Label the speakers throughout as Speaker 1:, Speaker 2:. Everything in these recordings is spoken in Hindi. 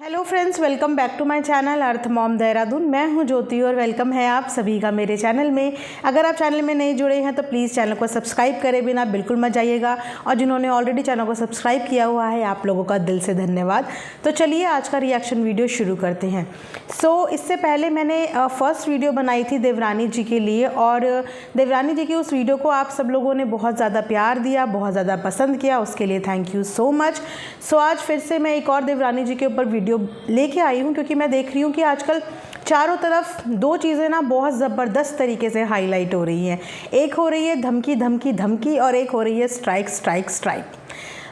Speaker 1: Hello friends, welcome back to my channel earth mom Dehradun. मैं हूं ज्योति और वेलकम है आप सभी का मेरे चैनल में। अगर आप चैनल में नहीं जुड़े हैं तो प्लीज़ चैनल को सब्सक्राइब करे बिना बिल्कुल मत जाइएगा, और जिन्होंने ऑलरेडी चैनल को सब्सक्राइब किया हुआ है आप लोगों का दिल से धन्यवाद। तो चलिए आज का रिएक्शन वीडियो शुरू करते हैं। इससे पहले मैंने फर्स्ट वीडियो बनाई थी देवरानी जी के लिए, और देवरानी जी की उस वीडियो को आप सब लोगों ने बहुत ज़्यादा प्यार दिया, बहुत ज़्यादा पसंद किया, उसके लिए थैंक यू सो मच। आज फिर से मैं एक और देवरानी जी के ऊपर वीडियो लेके आई हूँ, क्योंकि मैं देख रही हूँ कि आजकल चारों तरफ दो चीज़ें ना बहुत ज़बरदस्त तरीके से हाईलाइट हो रही हैं। एक हो रही है धमकी धमकी धमकी, और एक हो रही है स्ट्राइक स्ट्राइक स्ट्राइक।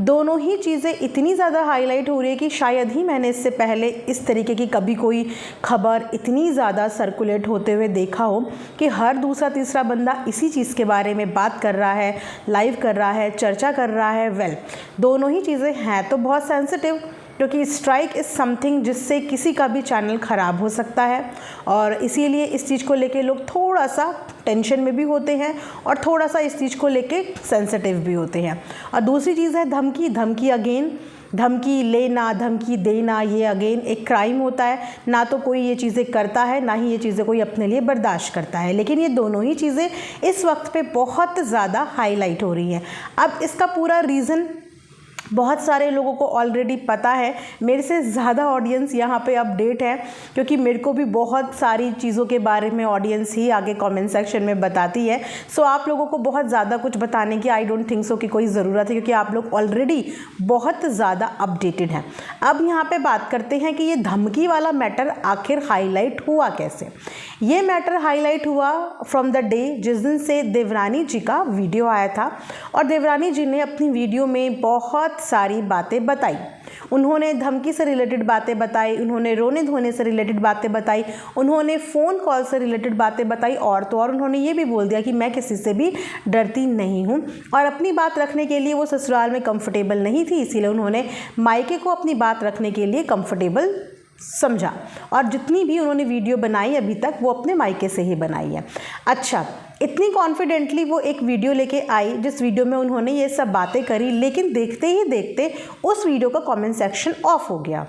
Speaker 1: दोनों ही चीज़ें इतनी ज़्यादा हाईलाइट हो रही है कि शायद ही मैंने इससे पहले इस तरीके की कभी कोई खबर इतनी ज़्यादा सर्कुलेट होते हुए देखा हो कि हर दूसरा तीसरा बंदा इसी चीज़ के बारे में बात कर रहा है, लाइव कर रहा है, चर्चा कर रहा है। दोनों ही चीज़ें हैं तो बहुत सेंसिटिव, क्योंकि स्ट्राइक इज़ समथिंग जिससे किसी का भी चैनल ख़राब हो सकता है, और इसीलिए इस चीज़ को लेके लोग थोड़ा सा टेंशन में भी होते हैं और थोड़ा सा इस चीज़ को लेके सेंसिटिव भी होते हैं। और दूसरी चीज़ है धमकी धमकी। अगेन धमकी लेना, धमकी देना, ये अगेन एक क्राइम होता है। ना तो कोई ये चीज़ें करता है, ना ही ये चीज़ें कोई अपने लिए बर्दाश्त करता है, लेकिन ये दोनों ही चीज़ें इस वक्त पे बहुत ज़्यादा हाईलाइट हो रही हैं। अब इसका पूरा रीज़न बहुत सारे लोगों को ऑलरेडी पता है, मेरे से ज़्यादा ऑडियंस यहाँ पे अपडेट है, क्योंकि मेरे को भी बहुत सारी चीज़ों के बारे में ऑडियंस ही आगे कमेंट सेक्शन में बताती है। आप लोगों को बहुत ज़्यादा कुछ बताने की आई डोंट थिंक सो कि कोई ज़रूरत है, क्योंकि आप लोग ऑलरेडी बहुत ज़्यादा अपडेटेड हैं। अब यहाँ पे बात करते हैं कि ये धमकी वाला मैटर आखिर हाईलाइट हुआ कैसे। ये मैटर हाईलाइट हुआ फ्रॉम द डे जिस दिन से देवरानी जी का वीडियो आया था, और देवरानी जी ने अपनी वीडियो में बहुत सारी बातें बताई। उन्होंने धमकी से रिलेटेड बातें बताई, उन्होंने रोने धोने से रिलेटेड बातें बताई, उन्होंने फ़ोन कॉल से रिलेटेड बातें बताई, और तो और उन्होंने ये भी बोल दिया कि मैं किसी से भी डरती नहीं हूँ, और अपनी बात रखने के लिए वो ससुराल में कंफर्टेबल नहीं थी, इसीलिए उन्होंने मायके को अपनी बात रखने के लिए कंफर्टेबल समझा, और जितनी भी उन्होंने वीडियो बनाई अभी तक वो अपने मायके से ही बनाई है। अच्छा, इतनी कॉन्फिडेंटली वो एक वीडियो लेके आई जिस वीडियो में उन्होंने ये सब बातें करी, लेकिन देखते ही देखते उस वीडियो का कमेंट सेक्शन ऑफ हो गया।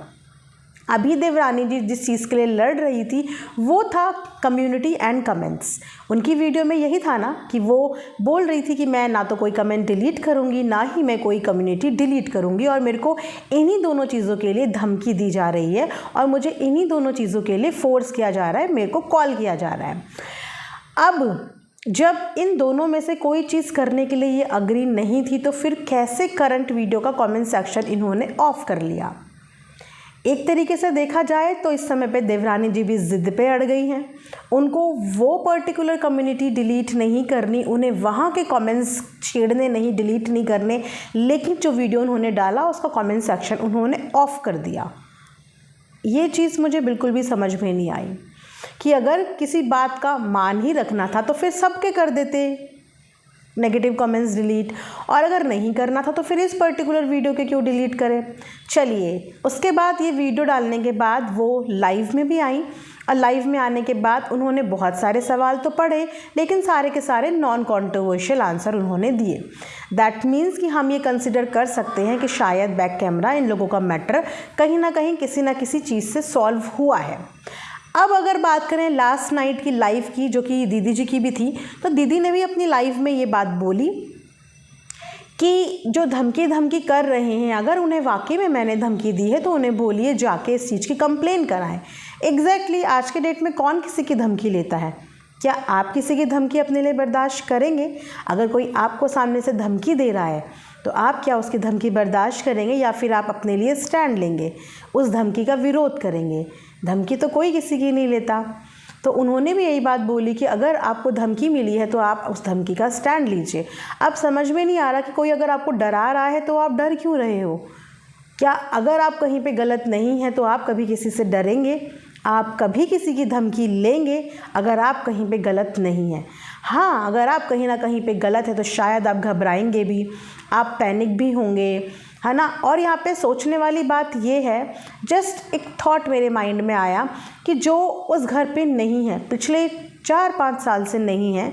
Speaker 1: अभी देवरानी जी जिस चीज़ के लिए लड़ रही थी वो था कम्युनिटी एंड कमेंट्स। उनकी वीडियो में यही था ना कि वो बोल रही थी कि मैं ना तो कोई कमेंट डिलीट करूँगी, ना ही मैं कोई कम्युनिटी डिलीट करूँगी, और मेरे को इन्हीं दोनों चीज़ों के लिए धमकी दी जा रही है, और मुझे इन्हीं दोनों चीज़ों के लिए फोर्स किया जा रहा है, मेरे को कॉल किया जा रहा है। अब जब इन दोनों में से कोई चीज़ करने के लिए ये अग्री नहीं थी, तो फिर कैसे करंट वीडियो का कमेंट सेक्शन इन्होंने ऑफ कर लिया। एक तरीके से देखा जाए तो इस समय पे देवरानी जी भी ज़िद पे अड़ गई हैं। उनको वो पर्टिकुलर कम्युनिटी डिलीट नहीं करनी, उन्हें वहाँ के कमेंट्स छेड़ने नहीं, डिलीट नहीं करने, लेकिन जो वीडियो उन्होंने डाला उसका कमेंट सेक्शन उन्होंने ऑफ़ कर दिया। ये चीज़ मुझे बिल्कुल भी समझ में नहीं आई कि अगर किसी बात का मान ही रखना था तो फिर सबके कर देते नेगेटिव कमेंट्स डिलीट, और अगर नहीं करना था तो फिर इस पर्टिकुलर वीडियो के क्यों डिलीट करें। चलिए, उसके बाद ये वीडियो डालने के बाद वो लाइव में भी आई, और लाइव में आने के बाद उन्होंने बहुत सारे सवाल तो पढ़े, लेकिन सारे के सारे नॉन कॉन्ट्रोवर्शियल आंसर उन्होंने दिए। दैट मीन्स कि हम ये कंसिडर कर सकते हैं कि शायद बैक कैमरा इन लोगों का मैटर कहीं ना कहीं किसी न किसी चीज़ से सॉल्व हुआ है। अब अगर बात करें लास्ट नाइट की लाइव की, जो कि दीदी जी की भी थी, तो दीदी ने भी अपनी लाइव में ये बात बोली कि जो धमकी धमकी कर रहे हैं, अगर उन्हें वाकई में मैंने धमकी दी है तो उन्हें बोलिए जाके इस चीज़ की कंप्लेन कराएं। एग्जैक्टली आज के डेट में कौन किसी की धमकी लेता है? क्या आप किसी की धमकी अपने लिए बर्दाश्त करेंगे? अगर कोई आपको सामने से धमकी दे रहा है तो आप क्या उसकी धमकी बर्दाश्त करेंगे, या फिर आप अपने लिए स्टैंड लेंगे, उस धमकी का विरोध करेंगे? धमकी तो कोई किसी की नहीं लेता। तो उन्होंने भी यही बात बोली कि अगर आपको धमकी मिली है तो आप उस धमकी का स्टैंड लीजिए। अब समझ में नहीं आ रहा कि कोई अगर आपको डरा रहा है तो आप डर क्यों रहे हो? क्या अगर आप कहीं पे गलत नहीं हैं तो आप कभी किसी से डरेंगे? आप कभी किसी की धमकी लेंगे अगर आप कहीं पे गलत नहीं हैं? हाँ, अगर आप कहीं ना कहीं पे गलत है तो शायद आप घबराएंगे भी, आप पैनिक भी होंगे, है ना। और यहाँ पे सोचने वाली बात ये है, जस्ट एक थॉट मेरे माइंड में आया कि जो उस घर पे नहीं है, पिछले 4-5 साल से नहीं है,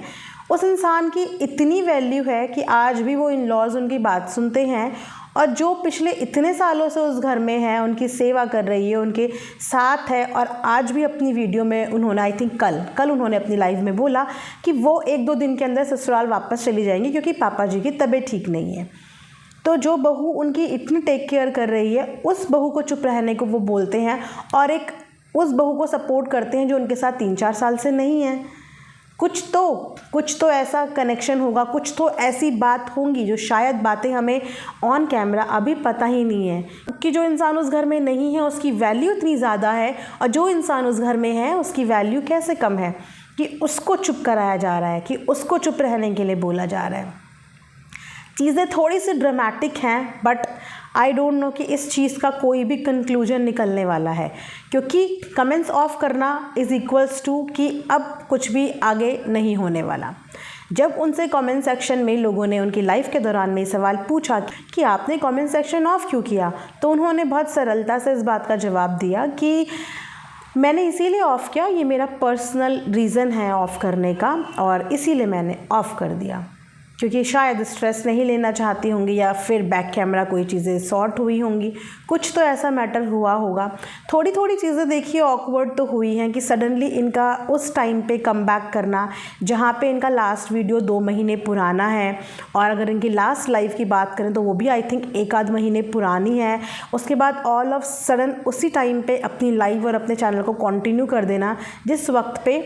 Speaker 1: उस इंसान की इतनी वैल्यू है कि आज भी वो इन लॉज उनकी बात सुनते हैं और जो पिछले इतने सालों से उस घर में है, उनकी सेवा कर रही है, उनके साथ है, और आज भी अपनी वीडियो में उन्होंने आई थिंक कल उन्होंने अपनी लाइव में बोला कि वो 1-2 दिन के अंदर ससुराल वापस चली जाएंगी क्योंकि पापा जी की तबीयत ठीक नहीं है। तो जो बहू उनकी इतनी टेक केयर कर रही है, उस बहू को चुप रहने को वो बोलते हैं और एक उस बहू को सपोर्ट करते हैं जो उनके साथ 3-4 साल से नहीं है। कुछ तो ऐसा कनेक्शन होगा, कुछ तो ऐसी बात होंगी जो शायद बातें हमें ऑन कैमरा अभी पता ही नहीं है कि जो इंसान उस घर में नहीं है उसकी वैल्यू इतनी ज़्यादा है, और जो इंसान उस घर में है उसकी वैल्यू कैसे कम है कि उसको चुप कराया जा रहा है, कि उसको चुप रहने के लिए बोला जा रहा है। चीज़ें थोड़ी सी ड्रामेटिक हैं, बट आई डोंट नो कि इस चीज़ का कोई भी कंक्लूजन निकलने वाला है, क्योंकि कमेंट्स ऑफ करना इज़ इक्वल्स टू कि अब कुछ भी आगे नहीं होने वाला। जब उनसे कमेंट सेक्शन में लोगों ने उनकी लाइफ के दौरान में सवाल पूछा कि आपने कमेंट सेक्शन ऑफ क्यों किया, तो उन्होंने बहुत सरलता से इस बात का जवाब दिया कि मैंने इसीलिए ऑफ़ किया, ये मेरा पर्सनल रीज़न है ऑफ़ करने का, और इसीलिए मैंने ऑफ़ कर दिया, क्योंकि शायद स्ट्रेस नहीं लेना चाहती होंगी या फिर बैक कैमरा कोई चीज़ें सॉर्ट हुई होंगी, कुछ तो ऐसा मैटर हुआ होगा। थोड़ी चीज़ें देखिए ऑकवर्ड तो हुई हैं कि सडनली इनका उस टाइम पे कम बैक करना, जहाँ पे इनका लास्ट वीडियो 2 महीने पुराना है, और अगर इनकी लास्ट लाइव की बात करें तो वो भी आई थिंक 1-आध महीने पुरानी है। उसके बाद ऑल ऑफ सडन उसी टाइम पे अपनी लाइव और अपने चैनल को कंटिन्यू कर देना, जिस वक्त पे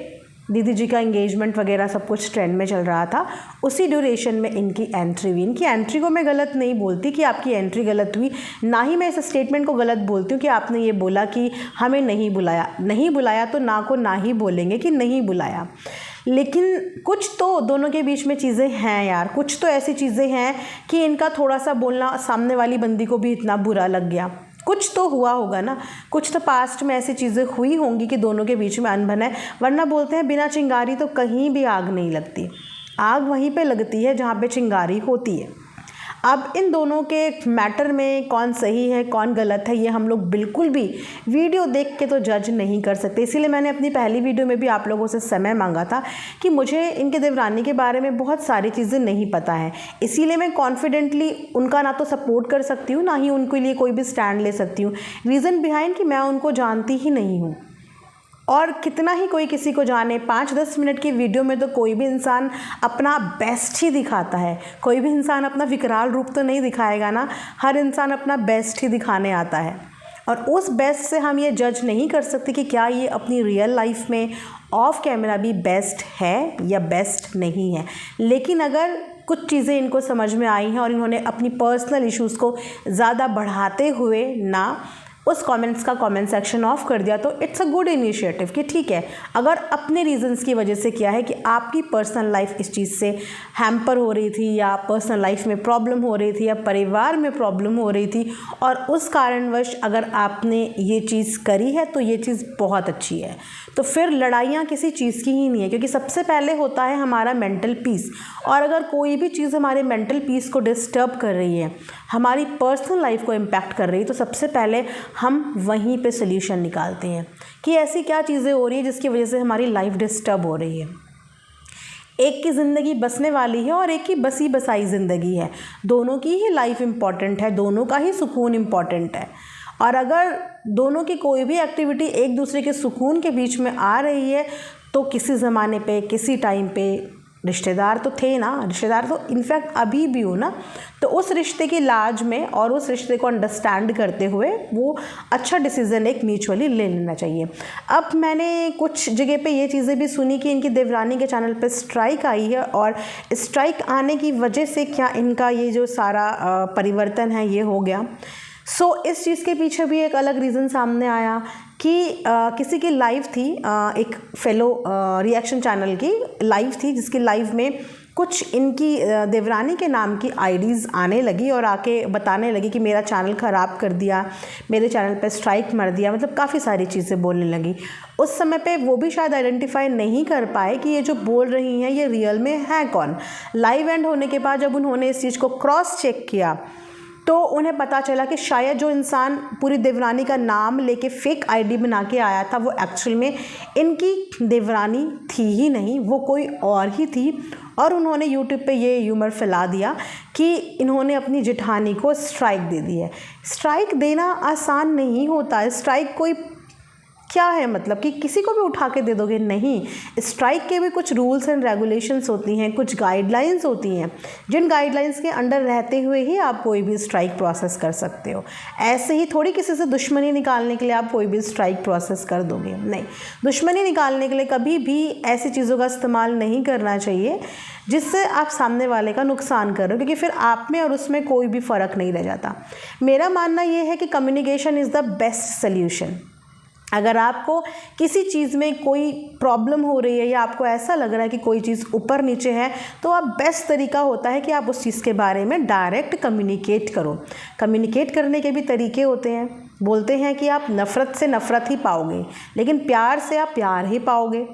Speaker 1: दीदी जी का एंगेजमेंट वगैरह सब कुछ ट्रेंड में चल रहा था, उसी ड्यूरेशन में इनकी एंट्री हुई। इनकी एंट्री को मैं गलत नहीं बोलती कि आपकी एंट्री गलत हुई, ना ही मैं इस स्टेटमेंट को गलत बोलती हूँ कि आपने ये बोला कि हमें नहीं बुलाया तो ना को ना ही बोलेंगे कि नहीं बुलाया, लेकिन कुछ तो दोनों के बीच में चीज़ें हैं यार, कुछ तो ऐसी चीज़ें हैं कि इनका थोड़ा सा बोलना सामने वाली बंदी को भी इतना बुरा लग गया। कुछ तो हुआ होगा ना, कुछ तो पास्ट में ऐसी चीज़ें हुई होंगी कि दोनों के बीच में अनबन है, वरना बोलते हैं बिना चिंगारी तो कहीं भी आग नहीं लगती, आग वहीं पे लगती है जहाँ पे चिंगारी होती है। अब इन दोनों के मैटर में कौन सही है कौन गलत है, ये हम लोग बिल्कुल भी वीडियो देख के तो जज नहीं कर सकते। इसीलिए मैंने अपनी पहली वीडियो में भी आप लोगों से समय मांगा था कि मुझे इनके देवरानी के बारे में बहुत सारी चीज़ें नहीं पता है, इसीलिए मैं कॉन्फिडेंटली उनका ना तो सपोर्ट कर सकती हूँ, ना ही उनके लिए कोई भी स्टैंड ले सकती हूँ। रीज़न बिहाइंड कि मैं उनको जानती ही नहीं हूँ, और कितना ही कोई किसी को जाने, 5-10 मिनट की वीडियो में तो कोई भी इंसान अपना बेस्ट ही दिखाता है, कोई भी इंसान अपना विकराल रूप तो नहीं दिखाएगा ना, हर इंसान अपना बेस्ट ही दिखाने आता है, और उस बेस्ट से हम ये जज नहीं कर सकते कि क्या ये अपनी रियल लाइफ में ऑफ कैमरा भी बेस्ट है या बेस्ट नहीं है। लेकिन अगर कुछ चीज़ें इनको समझ में आई हैं और इन्होंने अपनी पर्सनल इश्यूज़ को ज़्यादा बढ़ाते हुए ना उस कमेंट्स का कमेंट सेक्शन ऑफ कर दिया, तो इट्स अ गुड इनिशिएटिव कि ठीक है, अगर अपने रीजंस की वजह से किया है कि आपकी पर्सनल लाइफ इस चीज़ से हैम्पर हो रही थी, या पर्सनल लाइफ में प्रॉब्लम हो रही थी, या परिवार में प्रॉब्लम हो रही थी, और उस कारणवश अगर आपने ये चीज़ करी है तो ये चीज़ बहुत अच्छी है। तो फिर लड़ाइयाँ किसी चीज़ की ही नहीं है, क्योंकि सबसे पहले होता है हमारा मेंटल पीस, और अगर कोई भी चीज़ हमारे मेंटल पीस को डिस्टर्ब कर रही है, हमारी पर्सनल लाइफ को इम्पैक्ट कर रही है, तो सबसे पहले हम वहीं पे सोल्यूशन निकालते हैं कि ऐसी क्या चीज़ें हो रही है जिसकी वजह से हमारी लाइफ डिस्टर्ब हो रही है। एक की ज़िंदगी बसने वाली है और एक की बसी बसाई ज़िंदगी है, दोनों की ही लाइफ इम्पॉर्टेंट है, दोनों का ही सुकून इम्पॉर्टेंट है। और अगर दोनों की कोई भी एक्टिविटी एक दूसरे के सुकून के बीच में आ रही है, तो किसी ज़माने पे किसी टाइम पे रिश्तेदार तो थे ना, रिश्तेदार तो इनफैक्ट अभी भी हो ना, तो उस रिश्ते की लाज में और उस रिश्ते को अंडरस्टैंड करते हुए वो अच्छा डिसीज़न एक म्यूचुअली ले लेना चाहिए। अब मैंने कुछ जगह पे ये चीज़ें भी सुनी कि इनकी देवरानी के चैनल पे स्ट्राइक आई है, और स्ट्राइक आने की वजह से क्या इनका ये जो सारा परिवर्तन है ये हो गया। इस चीज़ के पीछे भी एक अलग रीज़न सामने आया कि किसी की लाइव थी, एक फेलो रिएक्शन चैनल की लाइव थी, जिसकी लाइव में कुछ इनकी देवरानी के नाम की आईडीज़ आने लगी और आके बताने लगी कि मेरा चैनल ख़राब कर दिया, मेरे चैनल पे स्ट्राइक मार दिया, मतलब काफ़ी सारी चीज़ें बोलने लगी। उस समय पे वो भी शायद आइडेंटिफाई नहीं कर पाए कि ये जो बोल रही हैं ये रियल में है कौन। लाइव एंड होने के बाद जब उन्होंने इस चीज़ को क्रॉस चेक किया, तो उन्हें पता चला कि शायद जो इंसान पूरी देवरानी का नाम लेके फेक आईडी बना के आया था वो एक्चुअल में इनकी देवरानी थी ही नहीं, वो कोई और ही थी। और उन्होंने यूट्यूब पे ये ह्यूमर फैला दिया कि इन्होंने अपनी जेठानी को स्ट्राइक दे दी है। स्ट्राइक देना आसान नहीं होता है। स्ट्राइक कोई क्या है मतलब कि किसी को भी उठा के दे दोगे, नहीं। स्ट्राइक के भी कुछ रूल्स एंड रेगुलेशंस होती हैं, कुछ गाइडलाइंस होती हैं, जिन गाइडलाइंस के अंडर रहते हुए ही आप कोई भी स्ट्राइक प्रोसेस कर सकते हो। ऐसे ही थोड़ी किसी से दुश्मनी निकालने के लिए आप कोई भी स्ट्राइक प्रोसेस कर दोगे, नहीं। दुश्मनी निकालने के लिए कभी भी ऐसी चीज़ों का इस्तेमाल नहीं करना चाहिए जिससे आप सामने वाले का नुकसान कर रहे हो, क्योंकि फिर आप में और उसमें कोई भी फ़र्क नहीं रह जाता। मेरा मानना ये है कि communication is the best solution. अगर आपको किसी चीज़ में कोई प्रॉब्लम हो रही है या आपको ऐसा लग रहा है कि कोई चीज़ ऊपर नीचे है, तो आप बेस्ट तरीका होता है कि आप उस चीज़ के बारे में डायरेक्ट कम्युनिकेट करो। कम्युनिकेट करने के भी तरीके होते हैं। बोलते हैं कि आप नफ़रत से नफ़रत ही पाओगे, लेकिन प्यार से आप प्यार ही पाओगे।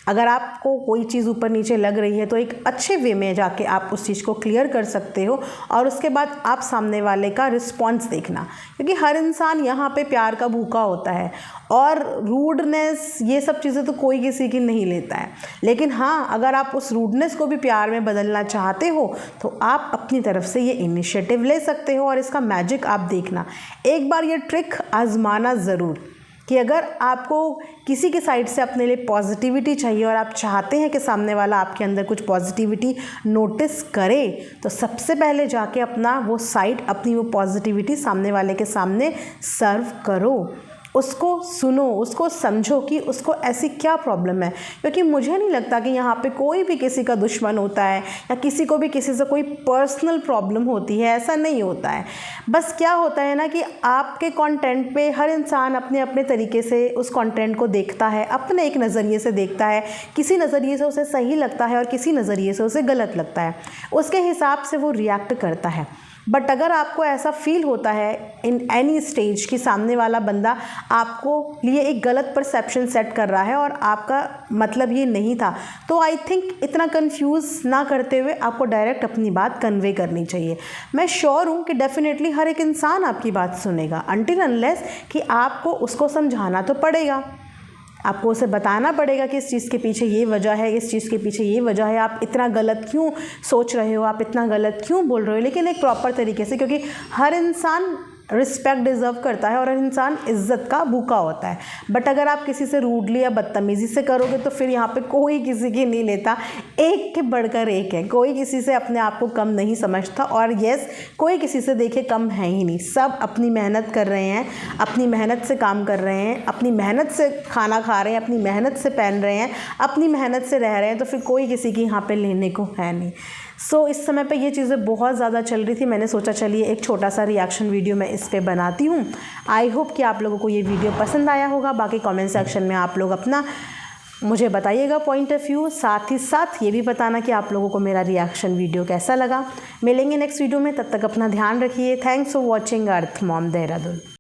Speaker 1: अगर आपको कोई चीज़ ऊपर नीचे लग रही है तो एक अच्छे वे में जाके आप उस चीज़ को क्लियर कर सकते हो, और उसके बाद आप सामने वाले का रिस्पॉन्स देखना, क्योंकि हर इंसान यहाँ पे प्यार का भूखा होता है। और रूडनेस ये सब चीज़ें तो कोई किसी की नहीं लेता है, लेकिन हाँ, अगर आप उस रूडनेस को भी प्यार में बदलना चाहते हो तो आप अपनी तरफ से ये इनिशिएटिव ले सकते हो। और इसका मैजिक आप देखना, एक बार ये ट्रिक आजमाना ज़रूर, कि अगर आपको किसी के साइड से अपने लिए पॉजिटिविटी चाहिए और आप चाहते हैं कि सामने वाला आपके अंदर कुछ पॉजिटिविटी नोटिस करे, तो सबसे पहले जाके अपना वो साइड, अपनी वो पॉजिटिविटी सामने वाले के सामने सर्व करो। उसको सुनो, उसको समझो कि उसको ऐसी क्या प्रॉब्लम है, क्योंकि मुझे नहीं लगता कि यहाँ पे कोई भी किसी का दुश्मन होता है या किसी को भी किसी से कोई पर्सनल प्रॉब्लम होती है, ऐसा नहीं होता है। बस क्या होता है ना कि आपके कंटेंट पे हर इंसान अपने अपने तरीके से उस कंटेंट को देखता है, अपने एक नज़रिए से देखता है। किसी नज़रिए से उसे सही लगता है और किसी नज़रिए से उसे गलत लगता है, उसके हिसाब से वो रिएक्ट करता है। बट अगर आपको ऐसा फील होता है इन एनी स्टेज कि सामने वाला बंदा आपको लिए एक गलत परसेप्शन सेट कर रहा है और आपका मतलब ये नहीं था, तो आई थिंक इतना कंफ्यूज ना करते हुए आपको डायरेक्ट अपनी बात कन्वे करनी चाहिए। मैं श्योर हूँ कि डेफिनेटली हर एक इंसान आपकी बात सुनेगा, अनटिल अनलेस कि आपको उसको समझाना तो पड़ेगा, आपको उसे बताना पड़ेगा कि इस चीज़ के पीछे ये वजह है, इस चीज़ के पीछे ये वजह है, आप इतना गलत क्यों सोच रहे हो, आप इतना गलत क्यों बोल रहे हो, लेकिन एक प्रॉपर तरीके से, क्योंकि हर इंसान रिस्पेक्ट डिज़र्व करता है और हर इंसान इज़्ज़त का भूखा होता है। बट अगर आप किसी से रूडली या बदतमीज़ी से करोगे तो फिर यहाँ पे कोई किसी की नहीं लेता, एक के बढ़कर एक है, कोई किसी से अपने आप को कम नहीं समझता। और येस, कोई किसी से देखे कम है ही नहीं, सब अपनी मेहनत कर रहे हैं, अपनी मेहनत से काम कर रहे हैं, अपनी मेहनत से खाना खा रहे हैं, अपनी मेहनत से पहन रहे हैं, अपनी मेहनत से रह रहे हैं, तो फिर कोई किसी की यहाँ पे लेने को है नहीं। सो इस समय पे ये चीज़ें बहुत ज़्यादा चल रही थी, मैंने सोचा चलिए एक छोटा सा रिएक्शन वीडियो मैं इस पे बनाती हूँ। आई होप कि आप लोगों को ये वीडियो पसंद आया होगा। बाकी कमेंट सेक्शन में आप लोग अपना मुझे बताइएगा पॉइंट ऑफ व्यू, साथ ही साथ ये भी बताना कि आप लोगों को मेरा रिएक्शन वीडियो कैसा लगा। मिलेंगे नेक्स्ट वीडियो में, तब तक अपना ध्यान रखिए। Thanks for watching earth mom Dehradun.